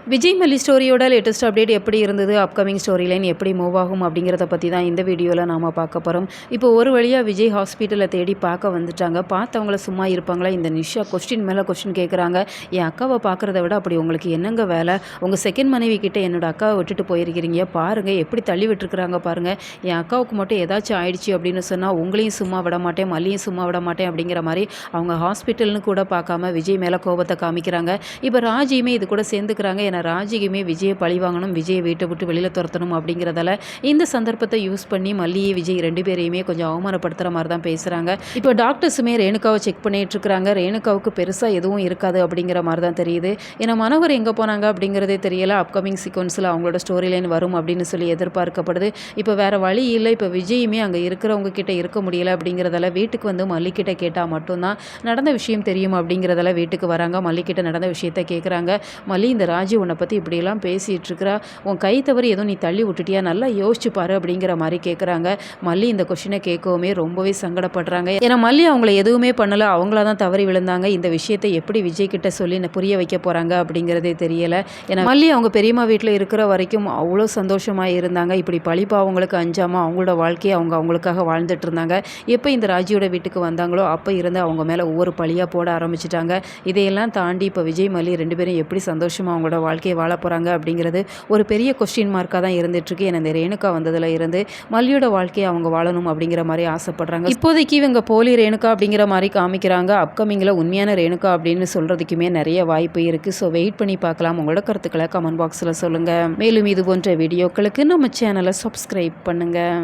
விஜய் மல்லி ஸ்டோரியோட latest update எப்படி இருந்தது, அப்கமிங் ஸ்டோரி லைன் எப்படி மூவ் ஆகும் அப்படிங்கிறத பற்றி தான் இந்த வீடியோவில் நாம் பார்க்க போகிறோம். இப்போ ஒரு வழியாக விஜய் ஹாஸ்பிட்டலை தேடி பார்க்க வந்துட்டாங்க. பார்த்தவங்கள சும்மா இருப்பாங்களா? இந்த நிஷா கொஸ்டின் மேலே கொஸ்டின் கேட்குறாங்க. என் அக்காவை பார்க்குறத விட அப்படி உங்களுக்கு என்னங்க வேலை? உங்கள் செகண்ட் மனைவி கிட்ட என்னோட அக்காவை விட்டுட்டு போயிருக்கிறீங்க, பாருங்கள் எப்படி தள்ளி விட்டுருக்குறாங்க பாருங்கள். என் அக்காவுக்கு மட்டும் ஏதாச்சும் ஆயிடுச்சு அப்படின்னு சொன்னால் உங்களையும் சும்மா விட மாட்டேன், மல்லியும் சும்மா விட மாட்டேன் அப்படிங்கிற மாதிரி அவங்க ஹாஸ்பிட்டல்னு கூட பார்க்காம விஜய் மேலே கோபத்தை காமிக்கிறாங்க. இப்போ ராஜியுமே இது கூட சேர்ந்துக்கிறாங்க. ஏன்னா ராஜிக்குமே விஜயை பழி வாங்கணும், விஜயை வீட்டை விட்டு வெளியில் துரத்தணும் அப்படிங்கிறதால இந்த சந்தர்ப்பத்தை யூஸ் பண்ணி மல்லியை விஜய் ரெண்டு பேரையுமே கொஞ்சம் அவமானப்படுத்துகிற மாதிரி தான் பேசுகிறாங்க. இப்போ டாக்டர்ஸுமே ரேணுகாவை செக் பண்ணிட்டு இருக்கிறாங்க. ரேணுகாவுக்கு பெருசாக எதுவும் இருக்காது அப்படிங்கிற மாதிரி தான் தெரியுது. ஏன்னா மனோகர் எங்கே போனாங்க அப்படிங்கிறதே தெரியல. அப்கமிங் சீக்வன்ஸில் அவங்களோட ஸ்டோரி லைன் வரும் அப்படின்னு சொல்லி எதிர்பார்க்கப்படுது. இப்போ வேறு வழி இல்லை. இப்போ விஜயுமே அங்கே இருக்கிறவங்க கிட்ட இருக்க முடியல அப்படிங்கிறதால வீட்டுக்கு வந்து மல்லிக்கிட்ட கேட்டால் மட்டும்தான் நடந்த விஷயம் தெரியும் அப்படிங்கிறதால வீட்டுக்கு வராங்க. மல்லிக்கிட்ட நடந்த விஷயத்த கேட்குறாங்க. மல்லி, இந்த ராஜி உன்னை பற்றி இப்படியெல்லாம் பேசிகிட்டு இருக்கிறா, உன் கை தவறி எதுவும் நீ தள்ளி விட்டுட்டியா, நல்லா யோசிச்சு பாரு அப்படிங்கிற மாதிரி கேட்குறாங்க. மல்லி இந்த கொஷினை கேட்கவுமே ரொம்பவே சங்கடப்படுறாங்க. ஏன்னா மல்லி அவங்கள எதுவுமே பண்ணலை, அவங்களா தான் தவறி விழுந்தாங்க. இந்த விஷயத்தை எப்படி விஜய் கிட்ட சொல்லி புரிய வைக்க போகிறாங்க அப்படிங்கிறதே தெரியலை. ஏன்னா மல்லி அவங்க பெரியம்மா வீட்டில் இருக்கிற வரைக்கும் அவ்வளோ சந்தோஷமாக இருந்தாங்க. இப்படி பழிப்பாவங்களுக்கு அஞ்சாமல் அவங்களோட வாழ்க்கையை அவங்களுக்காக வாழ்ந்துட்டு இருந்தாங்க. எப்போ இந்த ராஜியோட வீட்டுக்கு வந்தாங்களோ அப்போ இருந்து அவங்க மேலே ஒவ்வொரு பழியாக போட ஆரம்பிச்சிட்டாங்க. இதையெல்லாம் தாண்டி இப்போ விஜய் மல்லி ரெண்டு பேரும் எப்படி சந்தோஷமாக அவங்களோட வாழ்க்கையை வாழ போகிறாங்க அப்படிங்கிறது ஒரு பெரிய கொஸ்டின் மார்க்காக தான் இருந்துகிட்ருக்கு. ஏன்னா இந்த ரேணுகா வந்ததில் இருந்து மல்லியோட வாழ்க்கையை அவங்க வாழணும் அப்படிங்கிற மாதிரி ஆசைப்படுறாங்க. இப்போதைக்கு இவங்க போலி ரேணுகா அப்படிங்கிற மாதிரி காமிக்கிறாங்க. அப்கமிங்கில் உண்மையான ரேணுகா அப்படின்னு சொல்கிறதுக்குமே நிறைய வாய்ப்பு இருக்குது. ஸோ வெயிட் பண்ணி பார்க்கலாம். உங்களோட கருத்துக்களை கமெண்ட் பாக்ஸில் சொல்லுங்கள். மேலும் இது போன்ற வீடியோக்களுக்கு நம்ம சேனலை சப்ஸ்கிரைப் பண்ணுங்கள்.